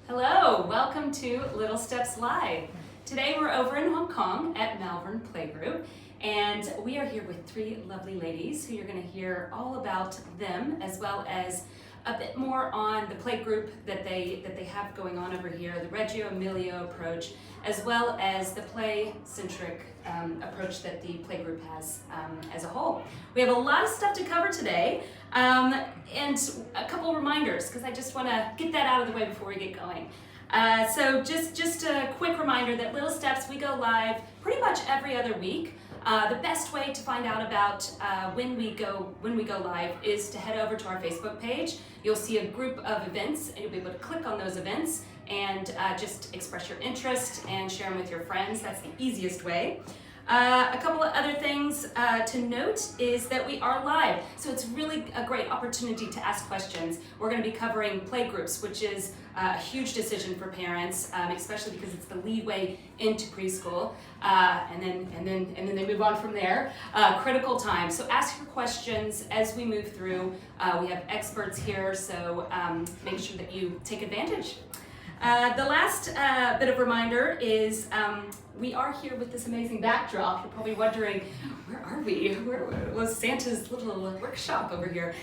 Hello, welcome to Little Steps Live. Today we're over in Hong Kong at Malvern Playgroup, and we are here with three lovely ladies who you're going to hear all about them, as well as a bit more on the playgroup that they have going on over here, the Reggio Emilia approach, as well as the play-centric approach that the playgroup has as a whole. We have a lot of stuff to cover today, and a couple reminders, because I just want to get that out of the way before we get going. So just a quick reminder that Little Steps, we go live pretty much every other week. The best way to find out about when we go live is to head over to our Facebook page. You'll see a group of events, and you'll be able to click on those events and just express your interest and share them with your friends. That's the easiest way. A couple of other things to note is that we are live, so it's really a great opportunity to ask questions. We're going to be covering playgroups, which is a huge decision for parents, especially because it's the leadway into preschool, and then they move on from there. Critical time. So ask your questions as we move through. We have experts here, so make sure that you take advantage. The last bit of reminder is we are here with this amazing backdrop. You're probably wondering, where are we? Where was Santa's little workshop over here?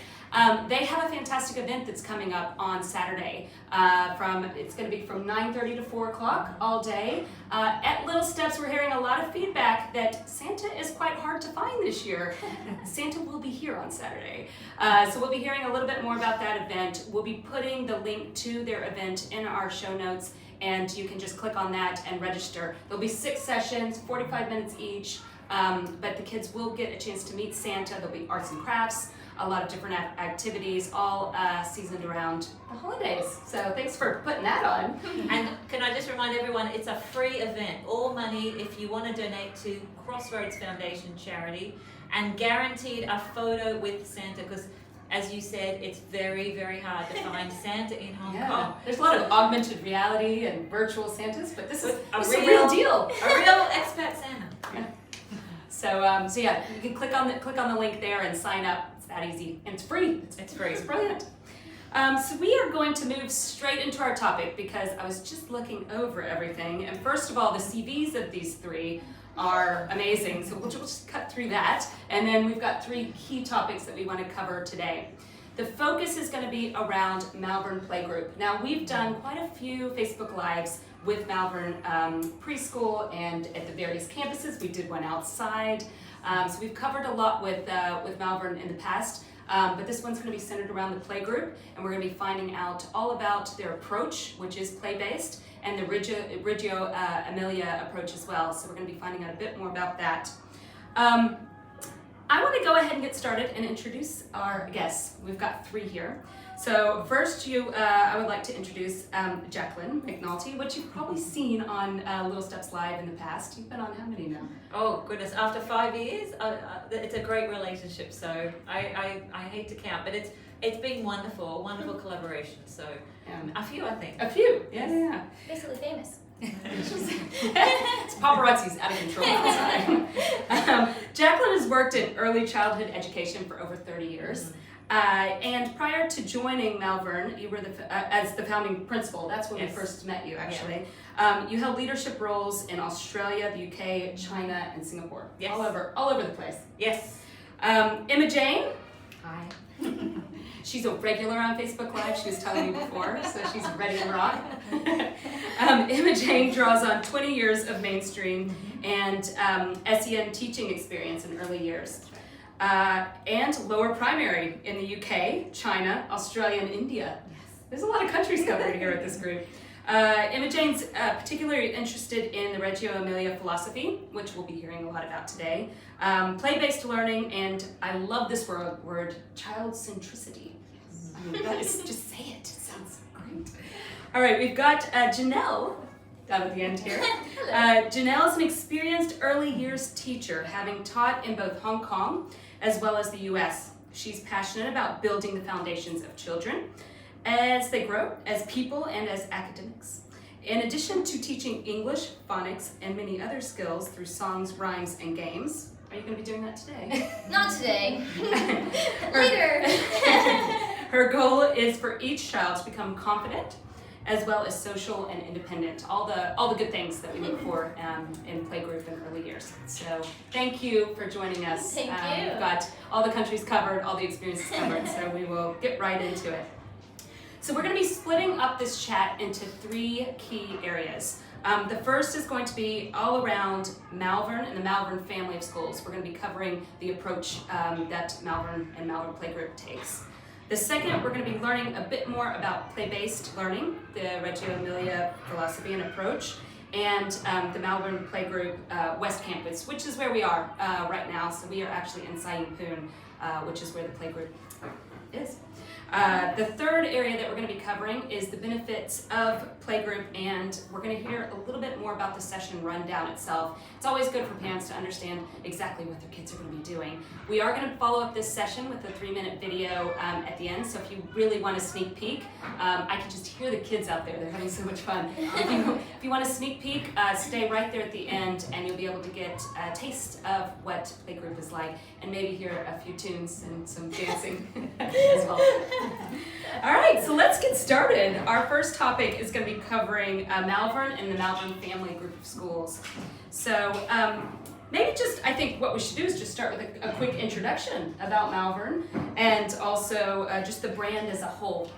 They have a fantastic event that's coming up on Saturday. It's going to be from 9:30 to 4 o'clock all day. At Little Steps, we're hearing a lot of feedback that Santa is quite hard to find this year. Santa will be here on Saturday. So we'll be hearing a little bit more about that event. We'll be putting the link to their event in our show notes, and you can just click on that and register. There'll be 6 sessions, 45 minutes each, but the kids will get a chance to meet Santa. There'll be arts and crafts, a lot of different activities, all seasoned around the holidays. So thanks for putting that on. And can I just remind everyone, it's a free event. All money, if you want to donate to Crossroads Foundation charity, and guaranteed a photo with Santa, because as you said, it's very, very hard to find Santa in Hong Kong. There's a lot of augmented reality and virtual Santas, but this is a real real deal. A real expat Santa. Yeah. So yeah, you can click on the link there and sign up. It's that easy, and it's free. It's free. It's brilliant. So we are going to move straight into our topic because I was just looking over everything, and first of all, the CVs of these three are amazing. So we'll just cut through that, and then we've got 3 key topics that we want to cover today. The focus is going to be around Malvern Playgroup. Now, we've done quite a few Facebook Lives with Malvern Preschool and at the various campuses. We did one outside. So we've covered a lot with Malvern in the past, but this one's going to be centered around the playgroup, and we're going to be finding out all about their approach, which is play-based, and the Reggio Emilia approach as well. So we're going to be finding out a bit more about that. I want to go ahead and get started and introduce our guests. We've got 3 here. So first, I would like to introduce Jacqueline McNalty, which you've probably seen on Little Steps Live in the past. You've been on how many now? Oh goodness, after 5 years, it's a great relationship. So I hate to count, but it's been wonderful collaboration. So a few, I think. A few, yeah. Basically famous. It's paparazzi's out of control outside. Jacqueline has worked in early childhood education for over 30 years. And prior to joining Malvern, you were as the founding principal. That's when we first met you, actually. Yeah. You held leadership roles in Australia, the UK, China, and Singapore. Yes. All over the place. Yes. Emma Jane. Hi. She's a regular on Facebook Live, she was telling me before, so she's ready to rock. Emma Jane draws on 20 years of mainstream and SEN teaching experience in early years. And lower primary in the UK, China, Australia, and India. Yes. There's a lot of countries covered here at this group. Emma Jane's particularly interested in the Reggio Emilia philosophy, which we'll be hearing a lot about today, play-based learning, and I love this word, child-centricity. Yes. I mean, that is, just say it. It sounds great. All right, we've got Janelle down at the end here. Janelle is an experienced early years teacher, having taught in both Hong Kong as well as the US. She's passionate about building the foundations of children as they grow, as people and as academics. In addition to teaching English, phonics, and many other skills through songs, rhymes, and games. Are you going to be doing that today? Not today. Later. Her goal is for each child to become confident as well as social and independent, all the good things that we look for in playgroup in early years. So thank you for joining us. Thank you. We've got all the countries covered, all the experiences covered, so we will get right into it. So we're going to be splitting up this chat into 3 key areas. The first is going to be all around Malvern and the Malvern family of schools. We're going to be covering the approach that Malvern and Malvern Playgroup takes. The second, we're going to be learning a bit more about play-based learning, the Reggio Emilia philosophy and approach, and the Malvern Playgroup West Campus, which is where we are right now. So we are actually in Poon, which is where the playgroup is. The third area that we're going to be covering is the benefits of playgroup, and we're going to hear a little bit more about the session rundown itself. It's always good for parents to understand exactly what their kids are going to be doing. We are going to follow up this session with a 3-minute video at the end, so if you really want a sneak peek, I can just hear the kids out there. They're having so much fun. If you want a sneak peek, stay right there at the end, and you'll be able to get a taste of what playgroup is like, and maybe hear a few tunes and some dancing as well. All right, so let's get started. Our first topic is going to be covering Malvern and the Malvern family group of schools. So maybe I think what we should do is just start with a quick introduction about Malvern and also just the brand as a whole.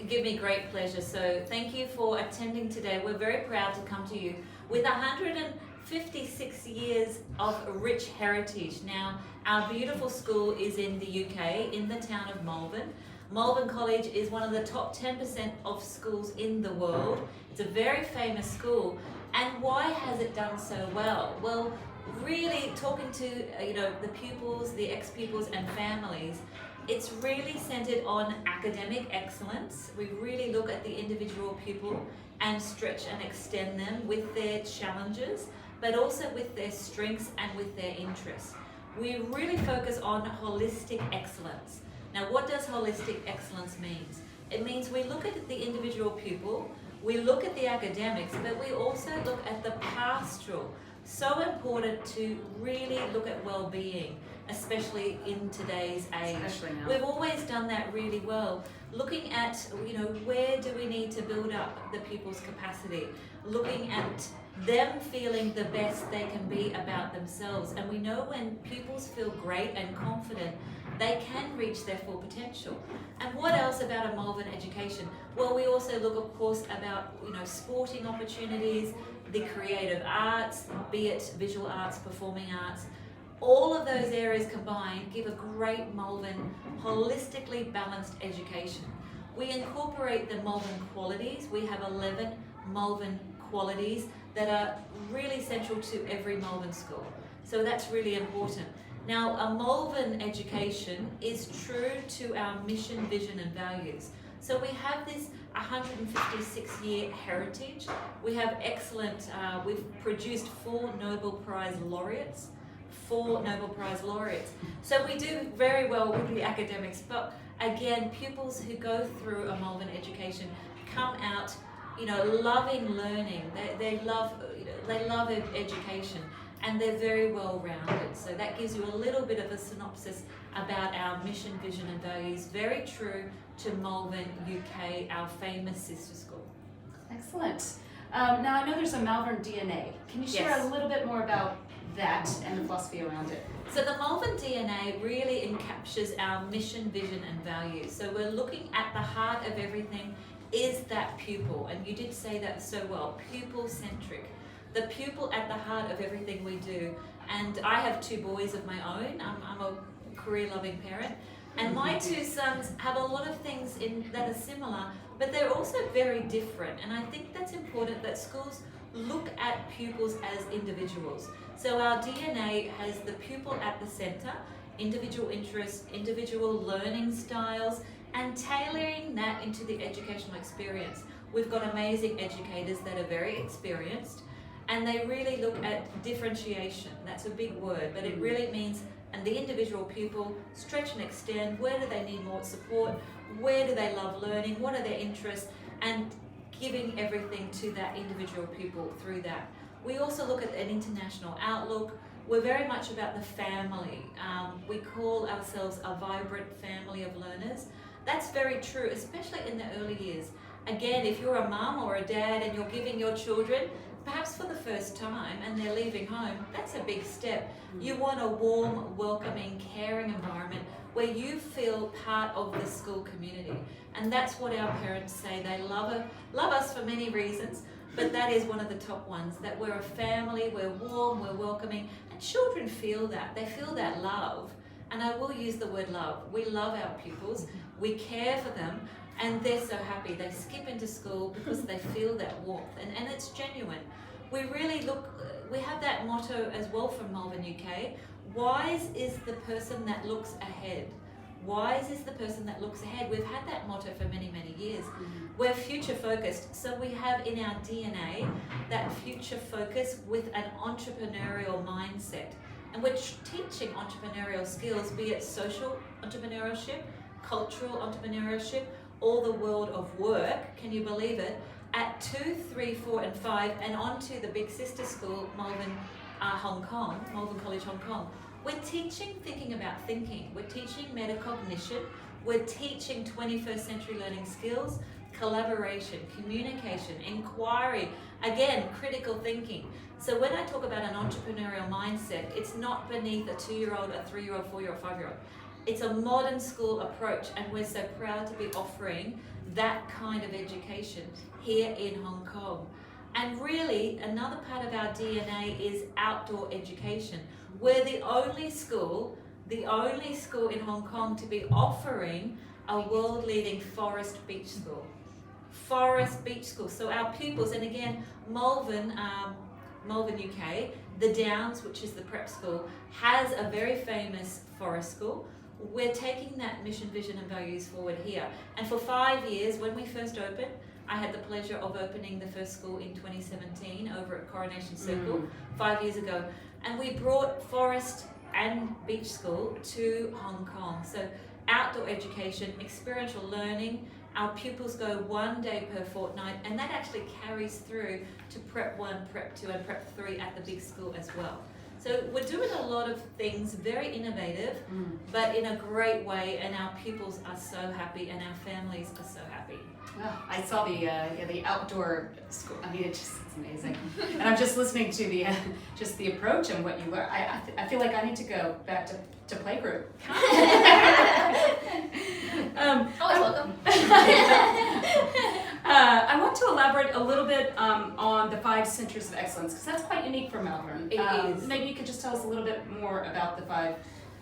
Give me great pleasure. So thank you for attending today. We're very proud to come to you with 156 years of rich heritage. Now, our beautiful school is in the UK, in the town of Malvern. Malvern College is one of the top 10% of schools in the world. It's a very famous school. And why has it done so well? Well, really talking to the pupils, the ex-pupils and families, it's really centered on academic excellence. We really look at the individual pupil and stretch and extend them with their challenges, but also with their strengths and with their interests. We really focus on holistic excellence. Now, what does holistic excellence mean? It means we look at the individual pupil, we look at the academics, but we also look at the pastoral. So important to really look at well-being, especially in today's age. We've always done that really well. Looking at, where do we need to build up the pupil's capacity? Looking at them feeling the best they can be about themselves. And we know when pupils feel great and confident, they can reach their full potential. And what else about a Malvern education? Well, we also look, of course, about sporting opportunities, the creative arts, be it visual arts, performing arts. All of those areas combined give a great Malvern, holistically balanced education. We incorporate the Malvern qualities. We have 11 Malvern qualities that are really central to every Malvern school. So that's really important. Now, a Malvern education is true to our mission, vision and values. So we have this 156-year heritage. We have excellent, we've produced 4 Nobel Prize laureates. 4 Nobel Prize laureates. So we do very well with the academics, but again, pupils who go through a Malvern education come out, loving learning. They love education, and they're very well rounded. So that gives you a little bit of a synopsis about our mission, vision and values. Very true to Malvern, UK, our famous sister school. Excellent. Now I know there's a Malvern DNA. Can you share a little bit more about that and the philosophy around it? So the Malvern DNA really encaptures our mission, vision and values. So we're looking at the heart of everything is that pupil, and you did say that so well, pupil-centric. The pupil at the heart of everything we do. And I have 2 boys of my own. I'm a career-loving parent, and my 2 sons have a lot of things that are similar, but they're also very different. And I think that's important that schools look at pupils as individuals. So our DNA has the pupil at the center, individual interests, individual learning styles, and tailoring that into the educational experience. We've got amazing educators that are very experienced, and they really look at differentiation. That's a big word, but it really means, and the individual pupil, stretch and extend. Where do they need more support? Where do they love learning? What are their interests? And giving everything to that individual pupil through that. We also look at an international outlook. We're very much about the family. We call ourselves a vibrant family of learners. That's very true, especially in the early years. again, if you're a mum or a dad and you're giving your children, perhaps for the first time, and they're leaving home, that's a big step. You want a warm, welcoming, caring environment where you feel part of the school community. And that's what our parents say. They love us for many reasons, but that is one of the top ones, that we're a family, we're warm, we're welcoming, and children feel that. They feel that love. And I will use the word love. We love our pupils, we care for them, and they're so happy. They skip into school because they feel that warmth, and it's genuine. We really we have that motto as well from Malvern, UK. Wise is the person that looks ahead. Wise is the person that looks ahead. We've had that motto for many, many years. We're future focused, so we have in our DNA that future focus with an entrepreneurial mindset. And we're teaching entrepreneurial skills, be it social entrepreneurship, cultural entrepreneurship, or the world of work, can you believe it, at 2, 3, 4 and 5, and on to the big sister school, Malvern College Hong Kong. We're teaching thinking about thinking, we're teaching metacognition, we're teaching 21st century learning skills, collaboration, communication, inquiry, again, critical thinking. So when I talk about an entrepreneurial mindset, it's not beneath a 2-year-old, a 3-year-old, 4-year-old, 5-year-old. It's a modern school approach, and we're so proud to be offering that kind of education here in Hong Kong. And really, another part of our DNA is outdoor education. We're the only school in Hong Kong to be offering a world-leading forest beach school. Forest beach school. So our pupils, and again, Malvern, UK, the Downs, which is the prep school, has a very famous forest school. We're taking that mission, vision and values forward here. And for 5 years, when we first opened, I had the pleasure of opening the first school in 2017 over at Coronation Circle 5 years ago. And we brought forest and beach school to Hong Kong. So outdoor education, experiential learning. Our pupils go 1 day per fortnight, and that actually carries through to Prep 1, Prep 2 and Prep 3 at the big school as well. So we're doing a lot of things, very innovative, but in a great way, and our pupils are so happy and our families are so happy. Well, I saw the outdoor school. I mean, it's amazing. And I'm just listening to the approach and what you learn. I feel like I need to go back to playgroup. Always welcome. I want to elaborate a little bit on the 5 centers of excellence, because that's quite unique for Melbourne. It is. Maybe you could just tell us a little bit more about the 5.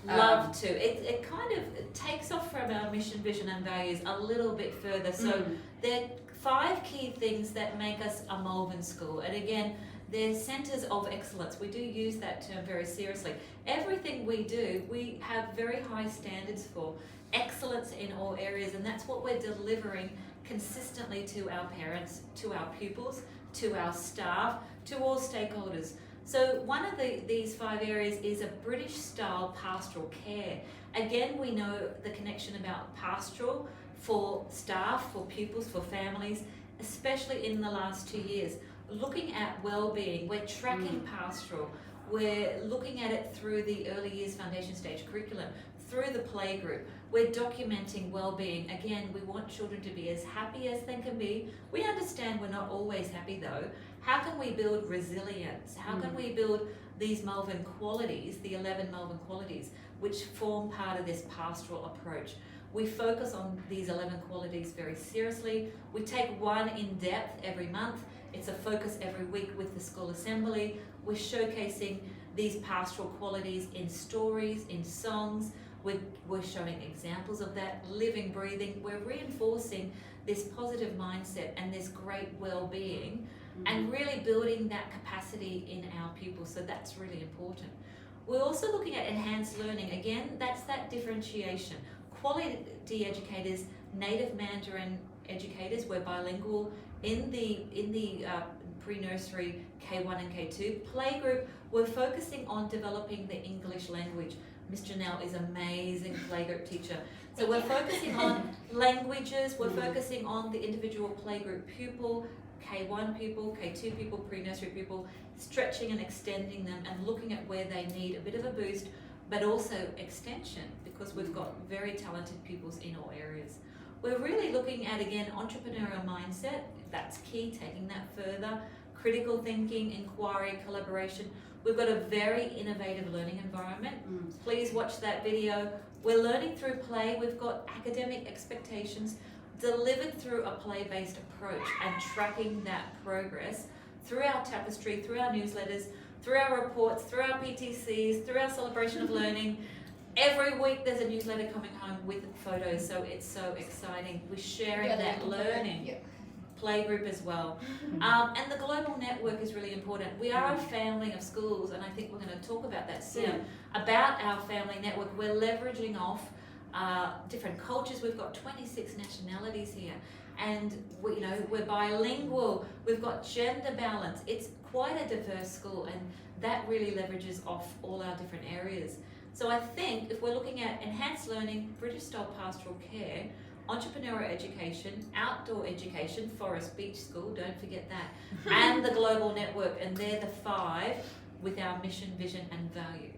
Love to. It kind of takes off from our mission, vision and values a little bit further. So there are 5 key things that make us a Malvern school. And again, they're centers of excellence. We do use that term very seriously. Everything we do, we have very high standards for excellence in all areas, and that's what we're delivering consistently to our parents, to our pupils, to our staff, to all stakeholders. So one of these 5 areas is a British style pastoral care. Again, we know the connection about pastoral for staff, for pupils, for families, especially in the last 2 years. Looking at well-being, we're tracking pastoral, we're looking at it through the early years foundation stage curriculum, through the playgroup. We're documenting well-being. Again, we want children to be as happy as they can be. We understand we're not always happy though. How can we build resilience? How can we build these Malvern qualities, the 11 Malvern qualities, which form part of this pastoral approach? We focus on these 11 qualities very seriously. We take one in depth every month. It's a focus every week with the school assembly. We're showcasing these pastoral qualities in stories, in songs. We're showing examples of that, living, breathing. We're reinforcing this positive mindset and this great well-being and really building that capacity in our pupils. So that's really important. We're also looking at enhanced learning. Again, that's that differentiation. Quality educators, native Mandarin educators, we're bilingual in the pre-nursery K1 and K2. Playgroup, we're focusing on developing the English language. Miss Janelle is an amazing playgroup teacher. So we're focusing on languages, we're focusing on the individual playgroup pupil, K1 pupil, K2 pupil, pre-nursery pupil, stretching and extending them and looking at where they need a bit of a boost, but also extension, because we've got very talented pupils in all areas. we're really looking at, again, entrepreneurial mindset. That's key, taking that further. Critical thinking, inquiry, collaboration. We've got a very innovative learning environment. Please watch that video. We're learning through play. We've got academic expectations delivered through a play-based approach and tracking that progress through our tapestry, through our newsletters, through our reports, through our PTCs, through our celebration of learning. Every week there's a newsletter coming home with photos, so it's so exciting. We're sharing that learning. Yep. Playgroup as well. And the global network is really important. We are a family of schools, and I think we're going to talk about that soon, about our family network. We're leveraging off different cultures. We've got 26 nationalities here, and we're bilingual. We've got gender balance. It's quite a diverse school, and that really leverages off all our different areas. So I think if we're looking at enhanced learning, British style pastoral care, entrepreneurial education, outdoor education, Forest Beach School, don't forget that, and the global network, and they're the 5 with our mission, vision and values.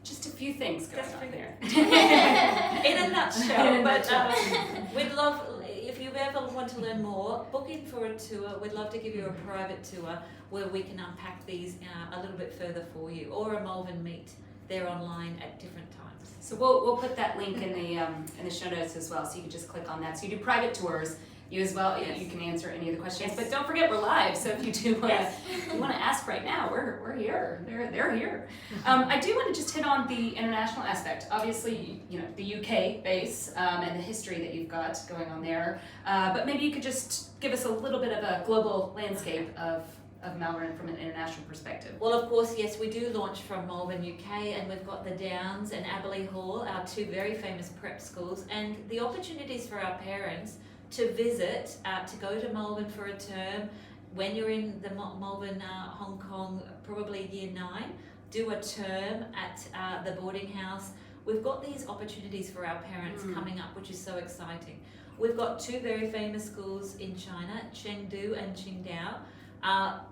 Just a few things going on there. In a nutshell. But we'd love, if you ever want to learn more, book in for a tour. We'd love to give you a private tour where we can unpack these a little bit further for you, or a Malvern meet. They're online at different times. So we'll put that link in the show notes as well, so you can just click on that. So you do private tours. You as well. Yes. You can answer any of the questions, Yes. but don't forget we're live. So if you do want Yes. you want to ask right now, we're here. They're here. I do want to just hit on the international aspect. Obviously, the UK base and the history that you've got going on there. But maybe you could just give us a little bit of a global landscape of Malvern from an international perspective. Well, of course, yes, we do launch from Melbourne, UK, and we've got the Downs and Aberley Hall, our 2 very famous prep schools, and the opportunities for our parents to visit, to go to Melbourne for a term. When you're in the Melbourne, Hong Kong, probably year 9, do a term at the boarding house. We've got these opportunities for our parents coming up, which is so exciting. We've got 2 very famous schools in China, Chengdu and Qingdao.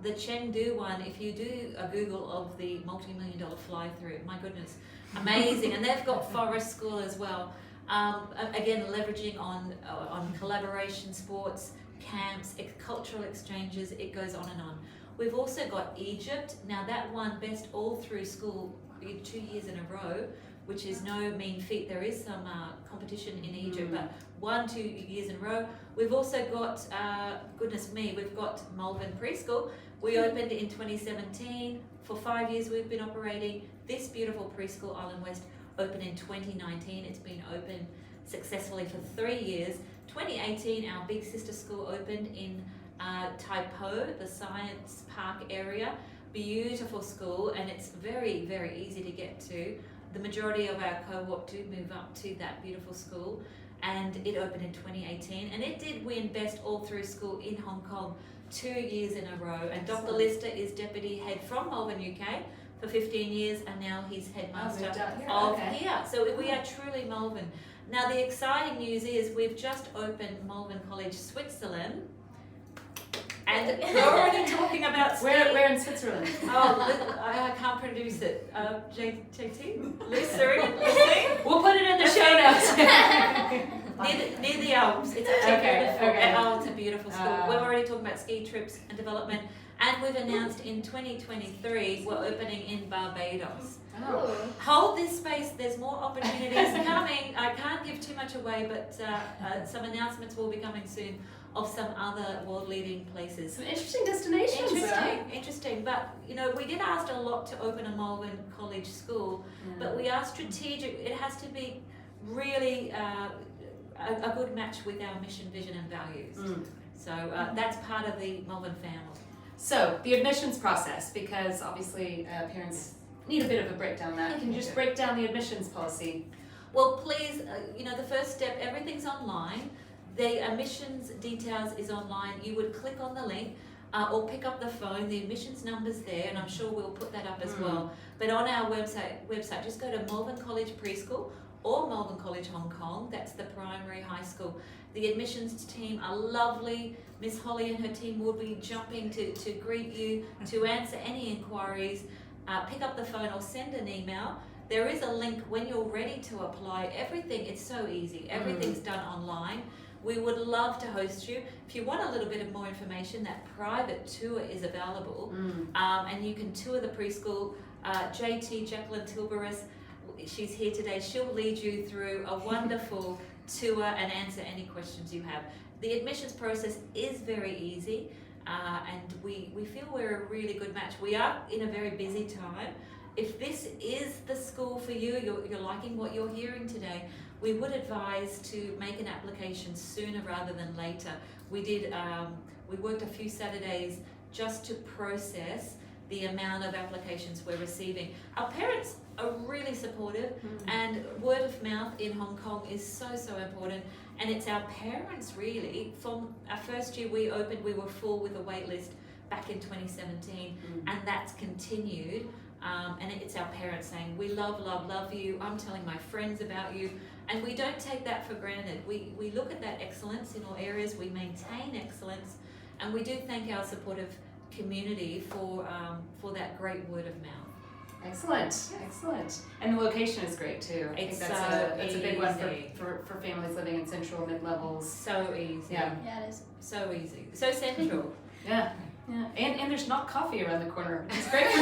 The Chengdu one, if you do a Google of the multi-million-dollar fly-through, my goodness, amazing. And they've got Forest School as well. Again, leveraging on collaboration, sports, camps, cultural exchanges, it goes on and on. We've also got Egypt. Now that one, best all through school 2 years in a row, which is no mean feat. There is some competition in Egypt, but 1-2 years in a row. We've also got, goodness me, we've got Malvern Preschool. We opened in 2017. For 5 years we've been operating. This beautiful preschool, Island West, opened in 2019. It's been open successfully for 3 years. 2018, our big sister school opened in Tai Po, the science park area. Beautiful school, and it's very, very easy to get to. The majority of our cohort do move up to that beautiful school, and it opened in 2018, and it did win Best All Through School in Hong Kong 2 years in a row. And Dr. Lister is Deputy Head from Melbourne, UK for 15 years, and now he's Headmaster of here. So we are truly Melbourne. Now the exciting news is we've just opened Malvern College, Switzerland. And we're already talking about skiing. Where in Switzerland? Oh, I can't produce it. JT? Listening? We'll put it in the show notes. near the Alps. It's beautiful. Okay. Oh, it's a beautiful school. We're already talking about ski trips and development. And we've announced in 2023 we're opening in Barbados. Oh. Hold this space, there's more opportunities coming. I can't give too much away, but some announcements will be coming soon of some other world-leading places. Some interesting destinations. Interesting. But we get asked a lot to open a Malvern College school, but we are strategic. It has to be really a good match with our mission, vision, and values. So that's part of the Malvern family. So the admissions process, because obviously parents need a bit of a breakdown on that. Can you just break down the admissions policy? Well, please, the first step, everything's online. The admissions details is online. You would click on the link or pick up the phone. The admissions number's there, and I'm sure we'll put that up as well. But on our website, just go to Malvern College Preschool or Malvern College Hong Kong. That's the primary high school. The admissions team are lovely. Miss Holly and her team will be jumping to greet you, to answer any inquiries. Pick up the phone or send an email. There is a link when you're ready to apply. Everything, it's so easy. Everything's done online. We would love to host you. If you want a little bit of more information, that private tour is available, and you can tour the preschool. Jacqueline Tilburis, she's here today. She'll lead you through a wonderful tour and answer any questions you have. The admissions process is very easy, and we feel we're a really good match. We are in a very busy time. If this is the school for you, you're liking what you're hearing today, we would advise to make an application sooner rather than later. We worked a few Saturdays just to process the amount of applications we're receiving. Our parents are really supportive, and word of mouth in Hong Kong is so important, and it's our parents really. From our first year we opened, we were full with a wait list back in 2017, and that's continued, and it's our parents saying, we love you, I'm telling my friends about you, and we don't take that for granted. We look at that excellence in all areas, we maintain excellence, and we do thank our supportive community for that great word of mouth. Excellent. And the location is great too. I think that's a big one for families living in central mid-levels. So easy. Yeah, it is. So easy. So central. Yeah. And there's not coffee around the corner. It's great for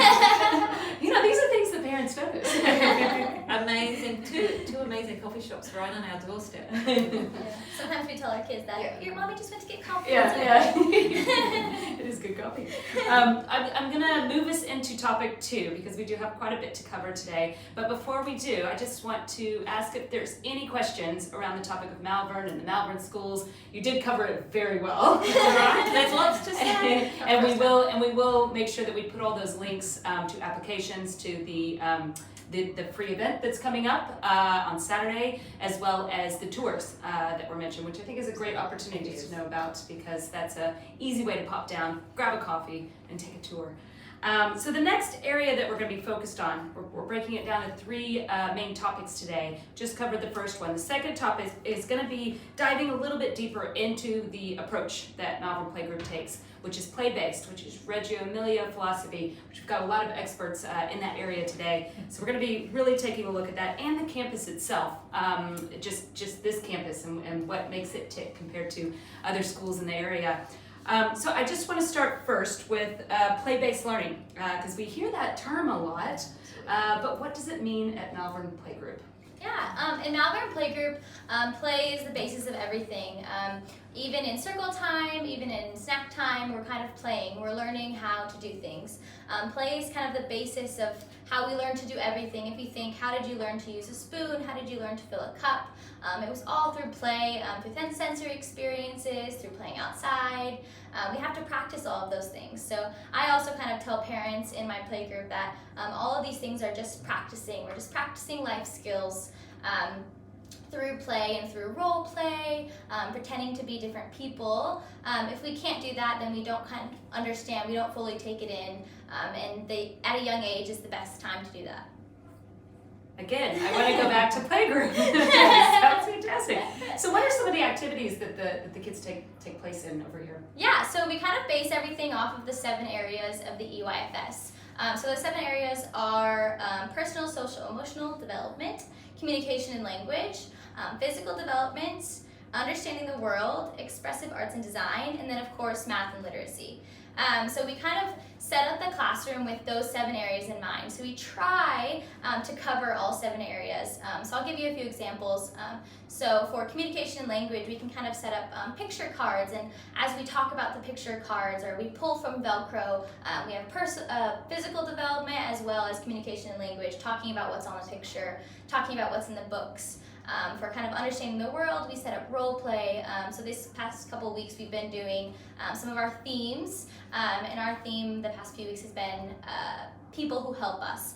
these are things that parents notice. Amazing. Two amazing coffee shops right on our doorstep. Sometimes we tell our kids that your mommy just went to get coffee. Yeah. It is good coffee. I'm gonna move us into topic 2 because we do have quite a bit to cover today. But before we do, I just want to ask if there's any questions around the topic of Malvern and the Malvern schools. You did cover it very well. Right? There's lots to say. And we will make sure that we put all those links to applications to the free event that's coming up on Saturday, as well as the tours that were mentioned, which I think is a great opportunity to know about, because that's an easy way to pop down, grab a coffee, and take a tour. So the next area that we're going to be focused on, we're breaking it down to 3 main topics today. Just covered the first one. The second topic is going to be diving a little bit deeper into the approach that Malvern Playgroup takes, which is play-based, which is Reggio Emilia philosophy, which we've got a lot of experts in that area today. So we're going to be really taking a look at that, and the campus itself, just this campus and what makes it tick compared to other schools in the area. So I just want to start first with play-based learning, because we hear that term a lot, but what does it mean at Malvern Playgroup? Yeah, in Malvern Playgroup, play is the basis of everything. Even in circle time, even in snack time, we're kind of playing. We're learning how to do things. Play is kind of the basis of how we learn to do everything. If you think, how did you learn to use a spoon? How did you learn to fill a cup? It was all through play, through sensory experiences, through playing outside. We have to practice all of those things. So I also kind of tell parents in my playgroup that all of these things are just practicing. We're just practicing life skills through play and through role play, pretending to be different people. If we can't do that, then we don't kind of understand, we don't fully take it in, and at a young age is the best time to do that. Again, I want to go back to playgroup. Sounds fantastic. So what are some of the activities that the kids take place in over here? Yeah, so we kind of base everything off of the 7 areas of the EYFS. So the 7 areas are personal, social, emotional development, communication and language, physical development, understanding the world, expressive arts and design, and then of course math and literacy. So we kind of set up the classroom with those 7 areas in mind. So we try to cover all 7 areas. So I'll give you a few examples. So for communication and language, we can kind of set up picture cards, and as we talk about the picture cards, or we pull from Velcro, we have physical development as well as communication and language, talking about what's on the picture, talking about what's in the books. For kind of understanding the world, we set up role play. So this past couple of weeks we've been doing some of our themes, and our theme the past few weeks has been people who help us.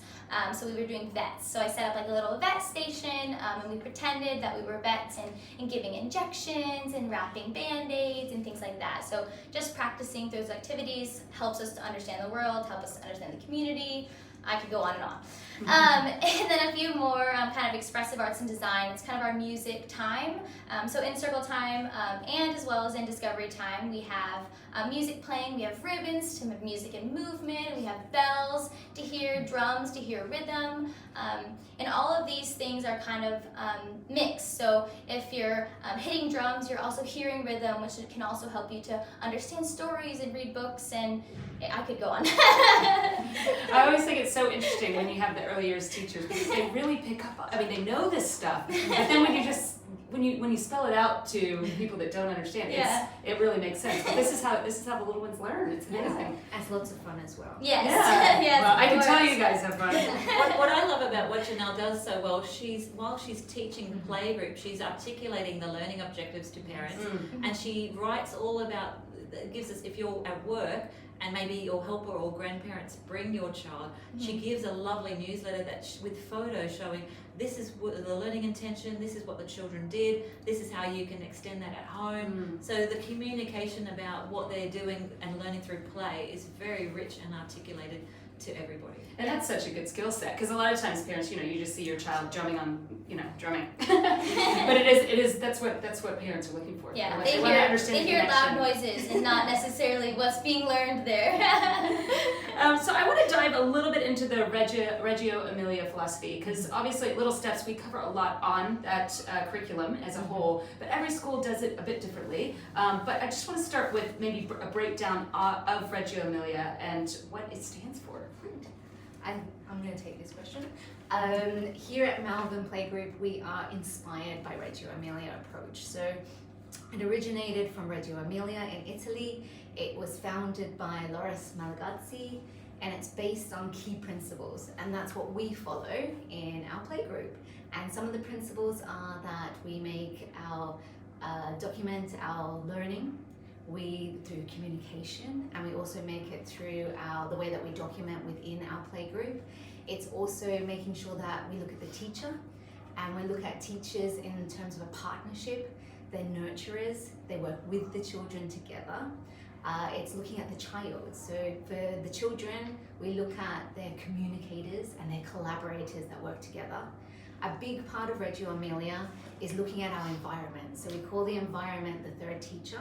So we were doing vets. So I set up like a little vet station, and we pretended that we were vets and giving injections and wrapping band-aids and things like that. So just practicing those activities helps us to understand the world, helps us to understand the community. I could go on and on. And then a few more kind of expressive arts and design. It's kind of our music time. So in circle time and as well as in discovery time, we have music playing, we have ribbons to music and movement, we have bells to hear, drums to hear rhythm. And all of these things are kind of mixed. So if you're hitting drums, you're also hearing rhythm, which can also help you to understand stories and read books, and I could go on. I always think it's so interesting when you have the early years teachers, because they really pick up, I mean, they know this stuff, but then when you spell it out to people that don't understand, it really makes sense. But this is how the little ones learn. It's amazing. And it's lots of fun as well. Yes. Yeah. Yes, Well, I of can tell course. you guys have fun. What I love about what Janelle does so well, while she's teaching the playgroup, she's articulating the learning objectives to parents, and she writes all about, gives us, if you're at work and maybe your helper or grandparents bring your child, she gives a lovely newsletter with photos showing this is what the learning intention, this is what the children did, this is how you can extend that at home. So the communication about what they're doing and learning through play is very rich and articulated to everybody. And that's such a good skill set, because a lot of times parents, you just see your child drumming on, drumming. But it is that's what parents are looking for. Yeah, They want to understand they the hear loud connection. noises and not necessarily what's being learned there. So I want to dive a little bit into the Reggio Emilia philosophy, because obviously at Little Steps we cover a lot on that curriculum as a whole, but every school does it a bit differently. But I just want to start with maybe a breakdown of Reggio Emilia and what it stands for. I'm going to take this question. Here at Malvern Playgroup, we are inspired by Reggio Emilia approach. So it originated from Reggio Emilia in Italy. It was founded by Loris Malagazzi, and it's based on key principles, and that's what we follow in our playgroup. And some of the principles are that we make our document our learning. We do communication, and we also make it through the way that we document within our playgroup. It's also making sure that we look at the teacher, and we look at teachers in terms of a partnership. They're nurturers, they work with the children together. It's looking at the child. So for the children, we look at their communicators and their collaborators that work together. A big part of Reggio Emilia is looking at our environment. So we call the environment the third teacher.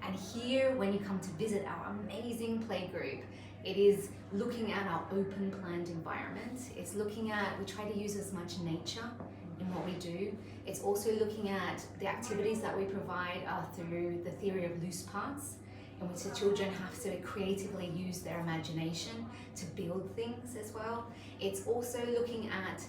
And here, when you come to visit our amazing playgroup, it is looking at our open planned environment. It's looking at, we try to use as much nature in what we do. It's also looking at the activities that we provide through the theory of loose parts, in which the children have to creatively use their imagination to build things as well. It's also looking at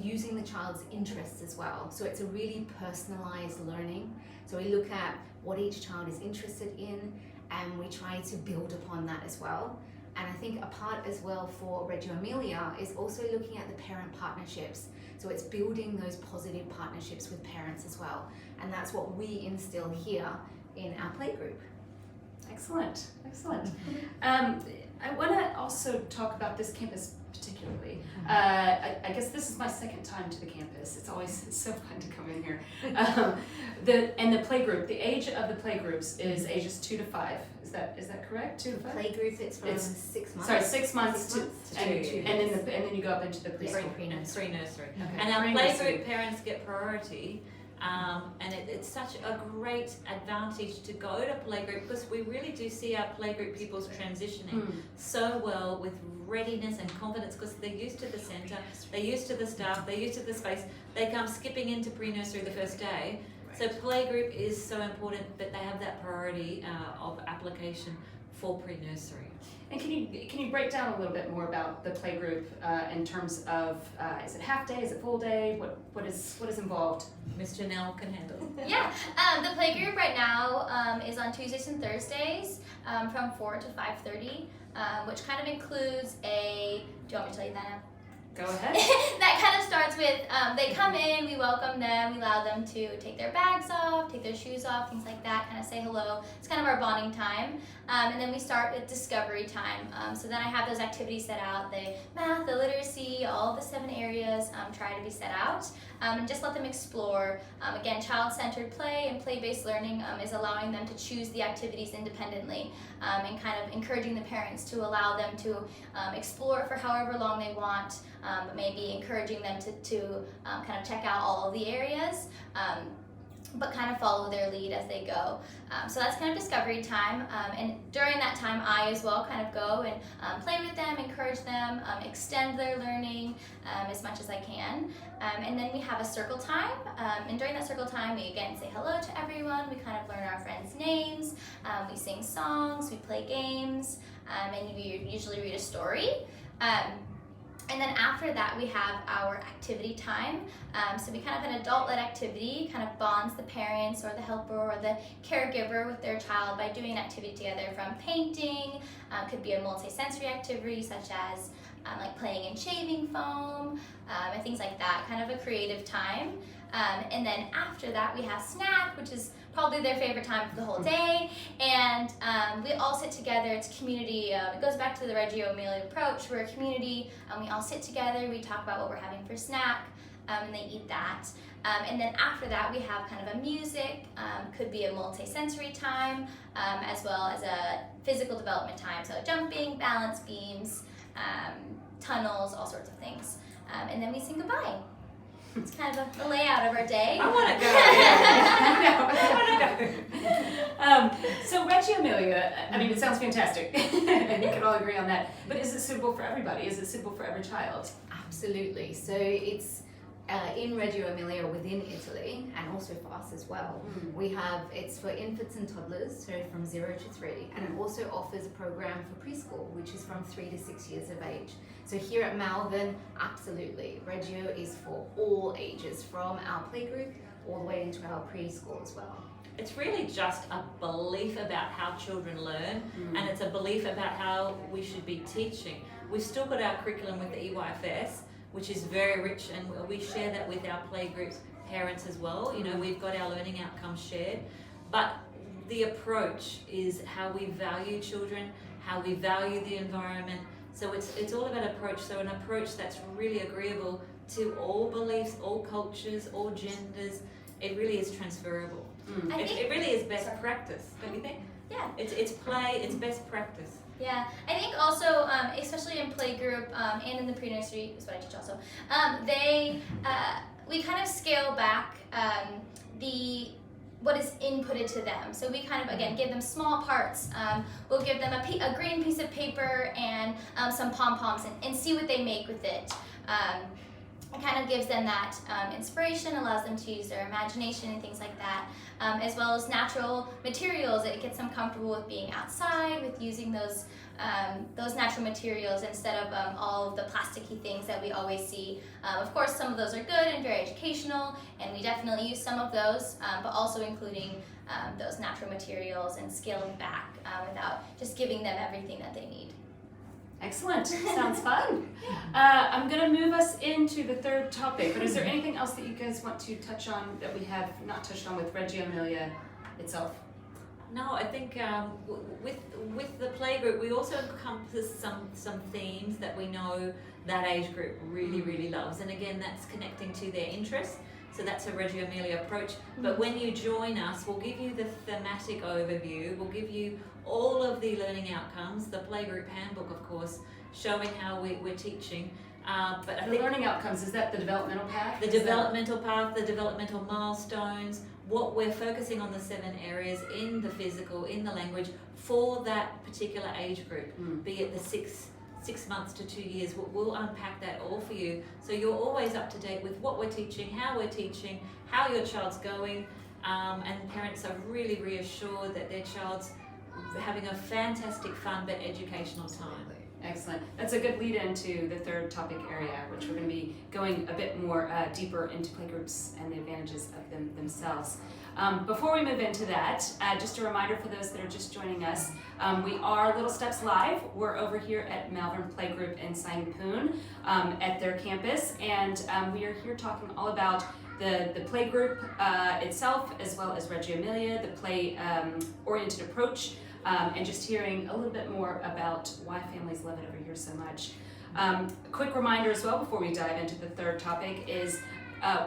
using the child's interests as well. So it's a really personalized learning. So we look at what each child is interested in, and we try to build upon that as well. And I think a part as well for Reggio Emilia is also looking at the parent partnerships. So it's building those positive partnerships with parents as well. And that's what we instill here in our playgroup. Excellent, excellent. I want to also talk about this campus particularly. I guess this is my second time to the campus. It's so fun to come in here. The playgroup, the age of the playgroups is ages 2 to 5. Is that correct? 2 to 5? Playgroup, it's from 6 months. Sorry, 6 months to 2 years. and then you go up into the preschool. Pre-nursery. Okay. And our Pre-nursery. playgroup parents get priority. And it's such a great advantage to go to playgroup, because we really do see our playgroup pupils transitioning so well with readiness and confidence, because they're used to the centre, they're used to the staff, they're used to the space. They come skipping into pre-nursery the first day. So playgroup is so important that they have that priority of application for pre-nursery. And can you break down a little bit more about the playgroup in terms of is it half day, is it full day? What is involved? Miss Janelle can handle it. Yeah, the playgroup right now is on Tuesdays and Thursdays from 4 to 5:30, which kind of includes do you want me to tell you that now? Go ahead. That kind of starts with they come in, we welcome them, we allow them to take their bags off, take their shoes off, things like that, kind of say hello. It's kind of our bonding time. And then we start with discovery time. So then I have those activities set out, the math, the literacy, all of the 7 areas try to be set out. And just let them explore. Again, child-centered play and play-based learning is allowing them to choose the activities independently and kind of encouraging the parents to allow them to explore for however long they want, but maybe encouraging them to kind of check out all of the areas. But kind of follow their lead as they go. So that's kind of discovery time. And during that time, I as well kind of go and play with them, encourage them, extend their learning as much as I can. And then we have a circle time. And during that circle time, we again say hello to everyone. We kind of learn our friends' names. We sing songs, we play games, and we usually read a story. And then after that, we have our activity time. So we kind of an adult-led activity, kind of bonds the parents or the helper or the caregiver with their child by doing an activity together, from painting, could be a multi-sensory activity such as like playing in shaving foam, and things like that, kind of a creative time. And then after that, we have snack, which is probably their favorite time of the whole day. And we all sit together. It's community. It goes back to the Reggio Emilia approach. We're a community. We all sit together. We talk about what we're having for snack, and they eat that. And then after that, we have kind of a music. Could be a multi-sensory time, as well as a physical development time. So jumping, balance beams, tunnels, all sorts of things. And then we sing goodbye. It's kind of the layout of our day. I want to go. I want to go. So Reggio Emilia, I mean, it sounds fantastic, and we can all agree on that. But is it suitable for everybody? Is it suitable for every child? Absolutely. So it's in Reggio Emilia within Italy, and also for us as well. We have, it's for infants and toddlers, so from 0 to 3, and it also offers a program for preschool, which is from 3 to 6 years of age. So here at Malvern, absolutely, Reggio is for all ages, from our playgroup all the way into our preschool as well. It's really just a belief about how children learn, and it's a belief about how we should be teaching. We've still got our curriculum with the EYFS, which is very rich, and we share that with our playgroups parents as well. You know, we've got our learning outcomes shared, but the approach is how we value children, how we value the environment. So it's all about approach. So an approach that's really agreeable to all beliefs, all cultures, all genders. It really is transferable. It really is best practice, don't you think? Yeah. It's play, it's best practice. Yeah, I think also, especially in playgroup and in the pre-nursery, is what I teach also, we kind of scale back what is inputted to them. So we kind of, again, give them small parts. We'll give them a green piece of paper and some pom-poms and see what they make with it. It kind of gives them that inspiration, allows them to use their imagination and things like that, as well as natural materials. It gets them comfortable with being outside, with using those natural materials instead of all of the plasticky things that we always see. Of course, some of those are good and very educational, and we definitely use some of those, but also including those natural materials and scaling back without just giving them everything that they need. Excellent. Sounds fun. I'm going to move us into the third topic, but is there anything else that you guys want to touch on that we have not touched on with Reggio Emilia itself? No, I think with the playgroup, we also encompass some themes that we know that age group really loves, and again, that's connecting to their interests. So that's a Reggio Emilia approach. But when you join us, we'll give you the thematic overview. We'll give you all of the learning outcomes, the playgroup handbook, of course, showing how we're teaching. But I think learning outcomes, is that the developmental path? The developmental path, the developmental milestones, what we're focusing on, the 7 areas in the physical, in the language, for that particular age group, be it the 6 months to 2 years. We'll unpack that all for you, so you're always up to date with what we're teaching, how your child's going, and parents are really reassured that their child's having a fantastic, fun but educational time. Excellent. That's a good lead into the third topic area, which we're going to be going a bit more deeper into playgroups and the advantages of them themselves. Before we move into that, just a reminder for those that are just joining us, we are Little Steps Live. We're over here at Malvern Playgroup in Sangpoon at their campus, and we are here talking all about the playgroup itself, as well as Reggio Emilia, the play-oriented approach, and just hearing a little bit more about why families love it over here so much. A quick reminder as well before we dive into the third topic is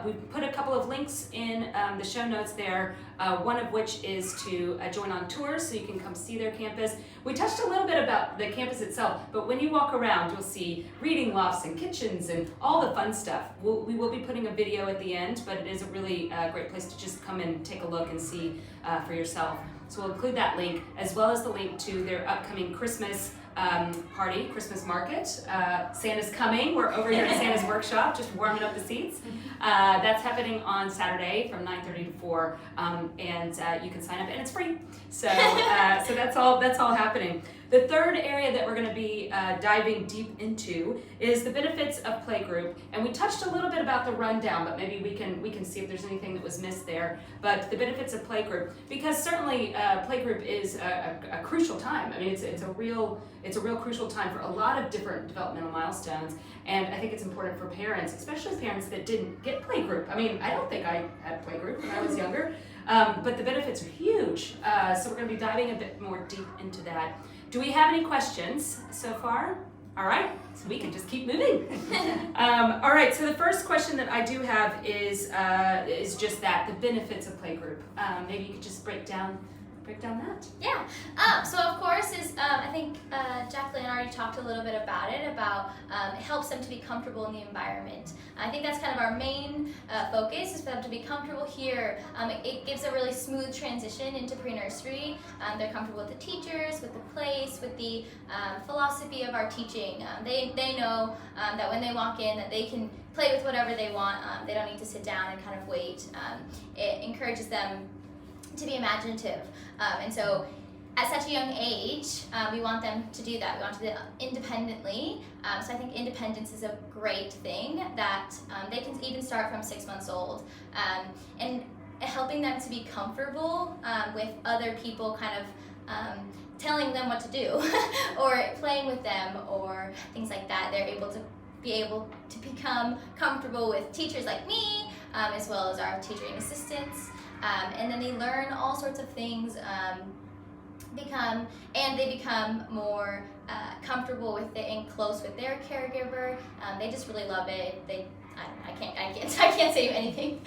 we put a couple of links in the show notes there, one of which is to join on tours so you can come see their campus. We touched a little bit about the campus itself, but when you walk around, you'll see reading lofts and kitchens and all the fun stuff. We will be putting a video at the end, but it is a really great place to just come and take a look and see for yourself. So we'll include that link, as well as the link to their upcoming Christmas party, Christmas market. Santa's coming. We're over here at Santa's workshop, just warming up the seats. That's happening on Saturday from 9:30 to 4, and you can sign up, and it's free. So, so that's all happening. The third area that we're going to be diving deep into is the benefits of playgroup, and we touched a little bit about the rundown, but maybe we can see if there's anything that was missed there. But the benefits of playgroup, because certainly playgroup is a crucial time. I mean, it's a real crucial time for a lot of different developmental milestones, and I think it's important for parents, especially parents that didn't get playgroup. I mean, I don't think I had playgroup when I was younger, but the benefits are huge. So we're going to be diving a bit more deep into that. Do we have any questions so far? All right, so we can just keep moving. All right, so the first question that I do have is just that, the benefits of playgroup. Maybe you could just break down that. Yeah. So of course, I think Jacqueline already talked a little bit about it. It helps them to be comfortable in the environment. I think that's kind of our main focus, is for them to be comfortable here. It gives a really smooth transition into pre-nursery. They're comfortable with the teachers, with the place, with the philosophy of our teaching. They know that when they walk in, that they can play with whatever they want. They don't need to sit down and kind of wait. It encourages them to be imaginative, and so at such a young age, we want them to do that. We want to do it independently. So I think independence is a great thing that they can even start from 6 months old, and helping them to be comfortable with other people kind of telling them what to do or playing with them or things like that. They're able to become comfortable with teachers like me, as well as our teaching assistants. And then they learn all sorts of things, they become more comfortable with it and close with their caregiver. They just really love it. I can't say anything.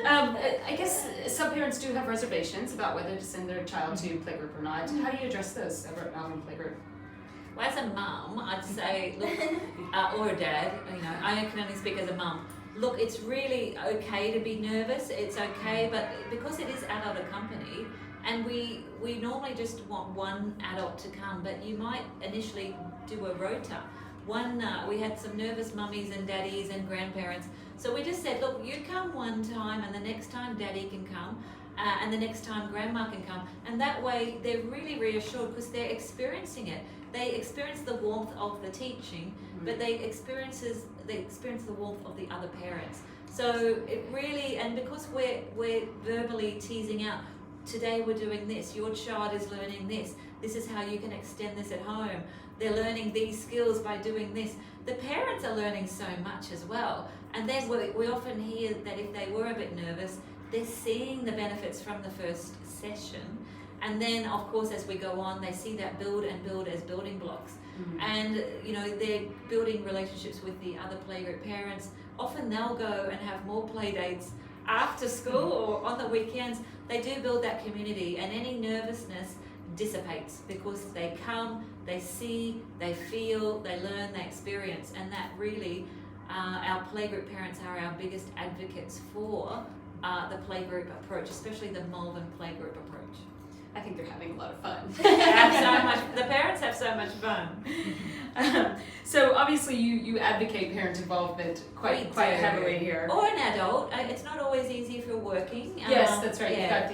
I guess some parents do have reservations about whether to send their child to playgroup or not. How do you address those over at Malvern Playgroup? Well, as a mum, I'd say, look, or a dad, I can only speak as a mum. Look, it's really okay to be nervous. It's okay, but because it is adult company, and we normally just want one adult to come, but you might initially do a rota. We had some nervous mummies and daddies and grandparents, so we just said, look, you come one time, and the next time daddy can come, and the next time grandma can come, and that way they're really reassured because they're experiencing it. They experience the warmth of the teaching, but they experience the warmth of the other parents. So it really, and because we're verbally teasing out, today we're doing this, your child is learning this, this is how you can extend this at home, they're learning these skills by doing this. The parents are learning so much as well, and then we often hear that if they were a bit nervous, they're seeing the benefits from the first session. And then, of course, as we go on, they see that build as building blocks. And, they're building relationships with the other playgroup parents. Often they'll go and have more play dates after school or on the weekends. They do build that community, and any nervousness dissipates because they come, they see, they feel, they learn, they experience. And that really, our playgroup parents are our biggest advocates for the playgroup approach, especially the Malvern playgroup approach. I think they're having a lot of fun. The parents have so much fun. So obviously you advocate parent involvement quite heavily here. Or an adult. It's not always easy if you're working. Yes, that's right. Yeah.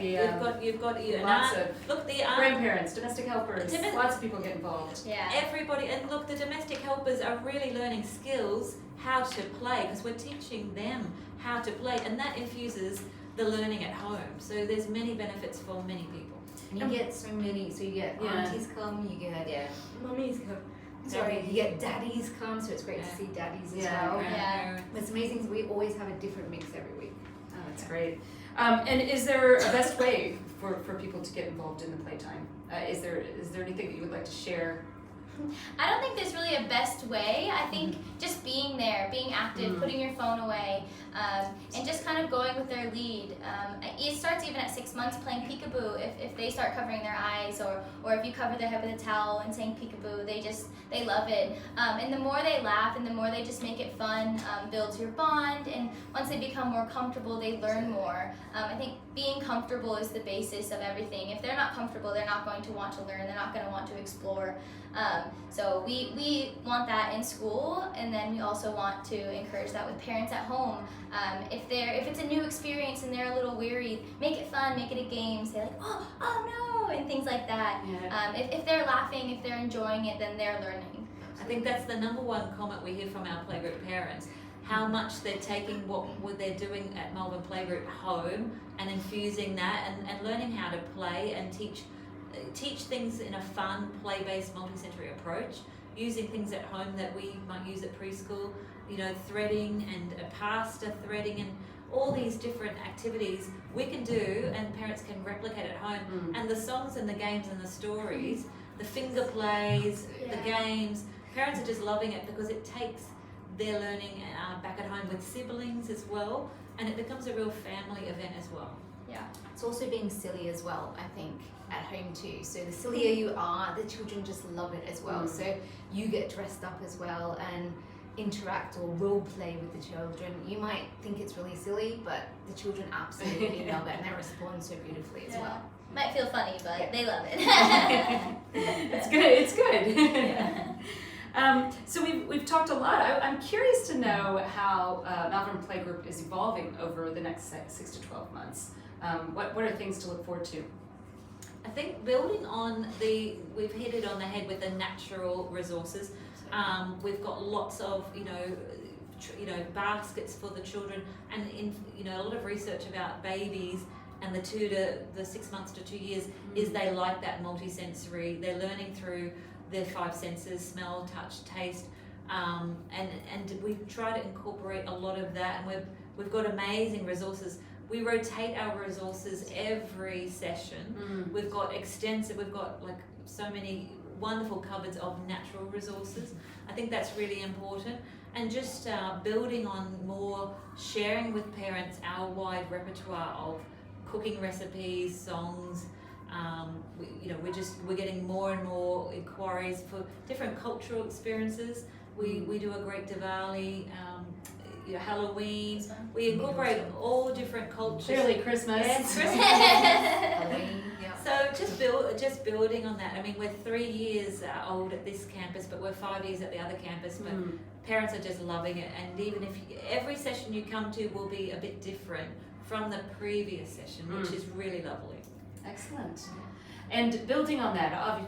You've got an lots aunt. of Look, the aunt. grandparents, domestic helpers, lots of people get involved. Yeah. Everybody, and look, the domestic helpers are really learning skills how to play, because we're teaching them how to play, and that infuses the learning at home. So there's many benefits for many people. And you get so many, so you get aunties come, you get mummies come. Sorry, you get daddies come, so it's great to see daddies as well. Yeah. What's amazing is we always have a different mix every week. Oh, that's great. And is there a best way for people to get involved in the playtime? Is there anything that you would like to share? I don't think there's really a best way. I think just being there, being active, putting your phone away, and just kind of going with their lead. It starts even at 6 months playing peekaboo. If they start covering their eyes, or if you cover their head with a towel and saying peekaboo, they love it. And the more they laugh and the more they just make it fun, builds your bond. And once they become more comfortable, they learn more. I think being comfortable is the basis of everything. If they're not comfortable, they're not going to want to learn. They're not going to want to explore. So we want that in school, and then we also want to encourage that with parents at home. If it's a new experience and they're a little weary, make it fun, make it a game. Say like, oh no, and things like that. Yeah. If they're laughing, if they're enjoying it, then they're learning. I think that's the number one comment we hear from our playgroup parents. How much they're taking what they're doing at Malvern Playgroup home and infusing that and learning how to play and teach things in a fun, play-based, multi-sensory approach, using things at home that we might use at preschool, threading and pasta threading and all these different activities we can do and parents can replicate at home. And the songs and the games and the stories, the finger plays, the games, parents are just loving it because it takes their learning back at home with siblings as well, and it becomes a real family event as well. Yeah. It's also being silly as well, I think, at home too. So the sillier you are, the children just love it as well. So you get dressed up as well and interact or role play with the children. You might think it's really silly, but the children absolutely love it and they respond so beautifully as well. Might feel funny, but they love it. It's good. So we've talked a lot. I'm curious to know how Malvern Playgroup is evolving over the next 6 to 12 months. What are things to look forward to? I think building on we've hit it on the head with the natural resources. We've got lots of, baskets for the children, and a lot of research about babies and the 6 months to 2 years is they like that multi-sensory. They're learning through their 5 senses: smell, touch, taste, and we try to incorporate a lot of that. And we've got amazing resources. We rotate our resources every session. We've got like so many wonderful cupboards of natural resources. I think that's really important. And just building on more, sharing with parents our wide repertoire of cooking recipes, songs. We're getting more and more inquiries for different cultural experiences. We do a great Diwali, Halloween. We incorporate all different cultures. Clearly Christmas. Yes, Christmas. Halloween, So just building on that. I mean, we're 3 years old at this campus, but we're 5 years at the other campus. But parents are just loving it. And even if every session you come to will be a bit different from the previous session, which is really lovely. Excellent. And building on that,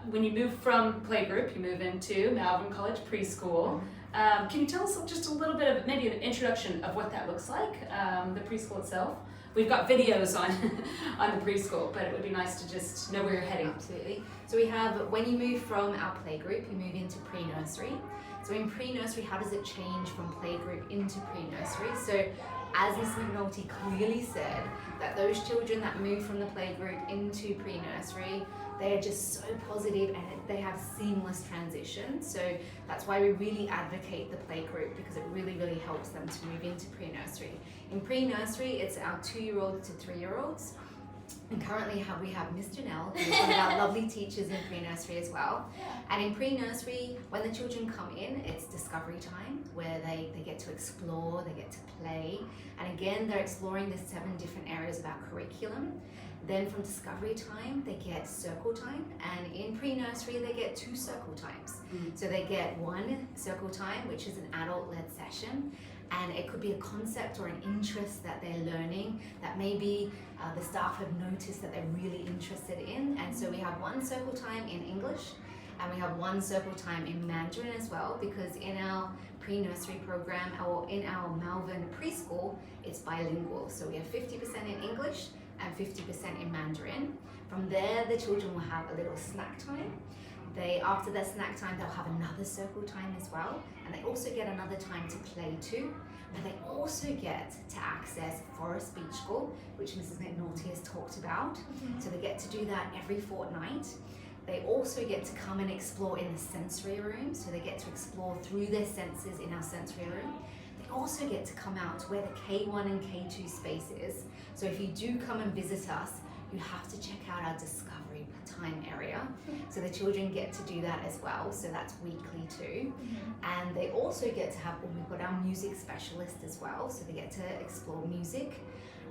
when you move from playgroup, you move into Malvern College Preschool. Can you tell us just a little bit of maybe an introduction of what that looks like, the preschool itself? We've got videos on the preschool, but it would be nice to just know where you're heading. Absolutely. So we have, when you move from our playgroup, you move into pre-nursery. So in pre-nursery, how does it change from playgroup into pre-nursery? So as Ms. McNalty clearly said, that those children that move from the playgroup into pre-nursery, they are just so positive and they have seamless transition. So that's why we really advocate the playgroup, because it really, really helps them to move into pre-nursery. In pre-nursery, it's our 2-year-olds to 3-year-olds. And currently we have Miss Janelle, who's one of our lovely teachers in pre-nursery as well. And in pre-nursery, when the children come in, it's discovery time, where they get to explore, they get to play. And again, they're exploring the 7 different areas of our curriculum. Then from discovery time, they get circle time. And in pre-nursery, they get 2 circle times. So they get 1 circle time, which is an adult-led session. And it could be a concept or an interest that they're learning that maybe the staff have noticed that they're really interested in. And so we have 1 circle time in English, and we have 1 circle time in Mandarin as well, because in our pre-nursery program or in our Malvern Preschool, it's bilingual. So we have 50% in English and 50% in Mandarin. From there, the children will have a little snack time. After their snack time, they'll have another circle time as well, and they also get another time to play too. But they also get to access Forest Beach School, which Mrs. McNalty has talked about. So they get to do that every fortnight. They also get to come and explore in the sensory room, so they get to explore through their senses in our sensory room. They also get to come out to where the K1 and K2 space is. So if you do come and visit us, you have to check out our discovery time area. So the children get to do that as well. So that's weekly too. And they also get to have, we've got our music specialist as well. So they get to explore music.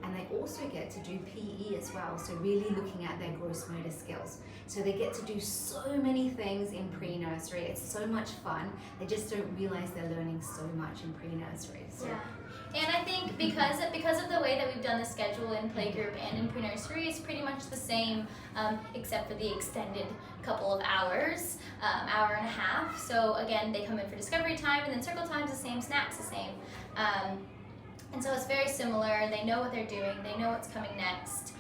And they also get to do PE as well. So really looking at their gross motor skills. So they get to do so many things in pre-nursery. It's so much fun. They just don't realize they're learning so much in pre-nursery. So. Yeah. And I think because of the way that we've done the schedule in playgroup and in pre-nursery, it's pretty much the same, except for the extended couple of hours, hour and a half. So again, they come in for discovery time, and then circle time's the same, snacks the same. And so it's very similar. They know what they're doing. They know what's coming next.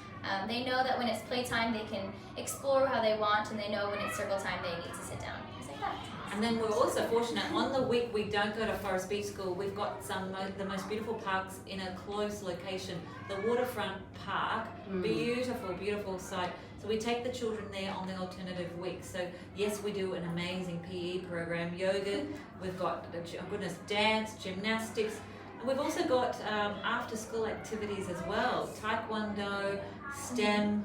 They know that when it's playtime, they can explore how they want, and they know when it's circle time, they need to sit down. Things like that. And then we're also fortunate, on the week we don't go to Forest Beach School, we've got the most beautiful parks in a close location. The Waterfront Park, beautiful, beautiful site. So we take the children there on the alternative week. So yes, we do an amazing PE program, yoga, we've got, oh goodness, dance, gymnastics. And we've also got after school activities as well, taekwondo, STEM,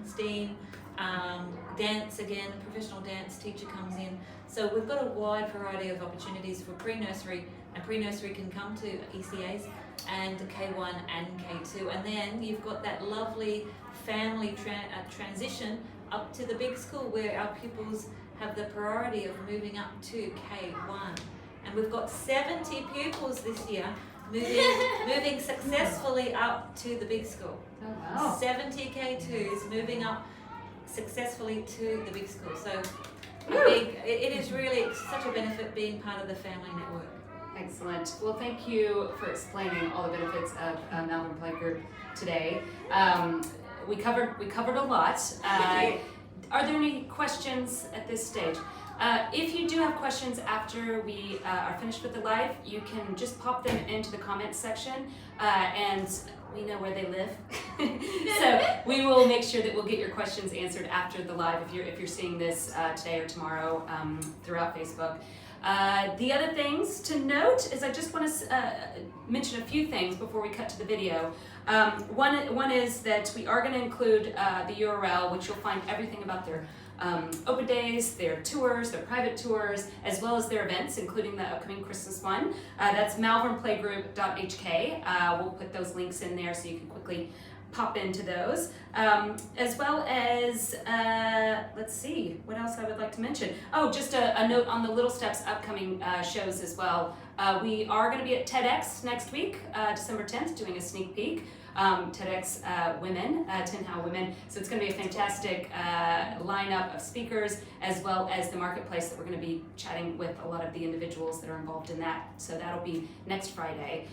dance again, professional dance teacher comes in. So we've got a wide variety of opportunities for pre-nursery, and pre-nursery can come to ECAs and K1 and K2. And then you've got that lovely family transition up to the big school where our pupils have the priority of moving up to K1. And we've got 70 pupils this year moving successfully up to the big school. Oh, wow. 70 K2s moving up successfully to the big school. So it is really such a benefit being part of the family network. Excellent. Well, thank you for explaining all the benefits of Malvern Playgroup today. We covered a lot. Are there any questions at this stage? If you do have questions after we are finished with the live, you can just pop them into the comments section, and we know where they live. So we will make sure that we'll get your questions answered after the live if you're seeing this today or tomorrow throughout Facebook. The other things to note is I just want to mention a few things before we cut to the video. One is that we are going to include the URL, which you'll find everything about their open days, their tours, their private tours, as well as their events, including the upcoming Christmas one. That's malvernplaygroup.hk. We'll put those links in there so you can quickly pop into those, as well as, let's see, what else I would like to mention. Oh, just a note on the Little Steps upcoming shows as well. We are going to be at TEDx next week, December 10th, doing a sneak peek. TEDx Women, 10 How Women. So it's going to be a fantastic lineup of speakers, as well as the marketplace that we're going to be chatting with a lot of the individuals that are involved in that. So that'll be next Friday.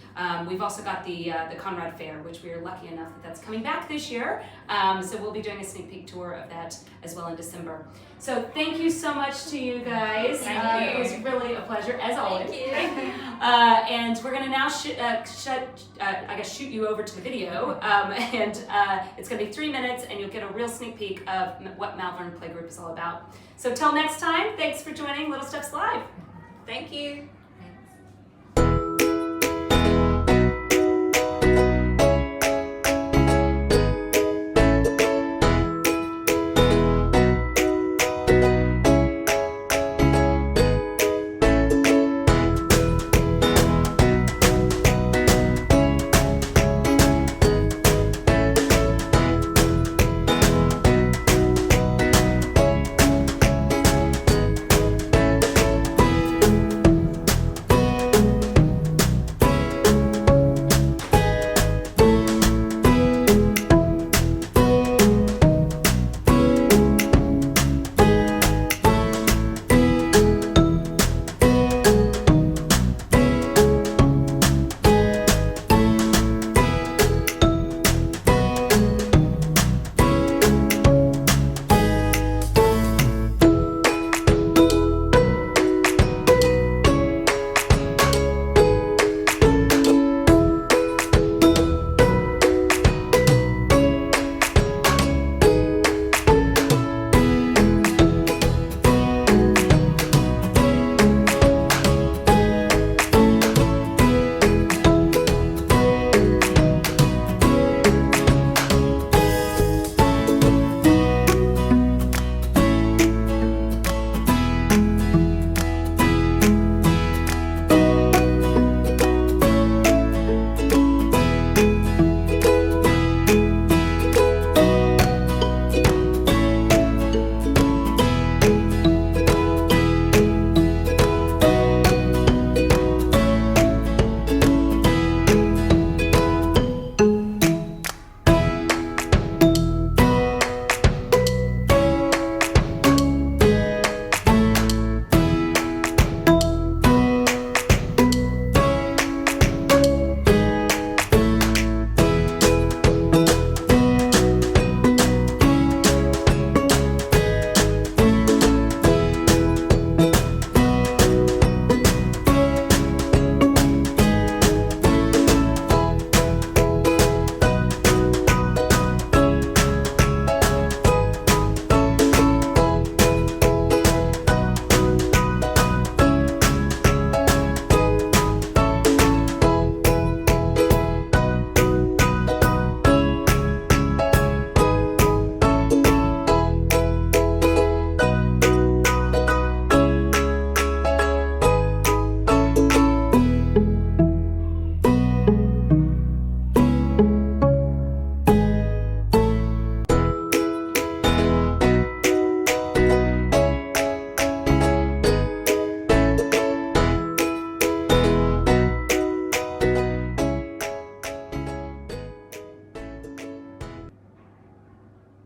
We've also got the Conrad Fair, which we are lucky enough that's coming back this year. So we'll be doing a sneak peek tour of that as well in December. So thank you so much to you guys. Thank you. It was really a pleasure, as always. Thank you. And we're going to now shoot you over to the video. And it's going to be 3 minutes, and you'll get a real sneak peek of what Malvern Playgroup is all about. So till next time, thanks for joining Little Steps Live. Thank you.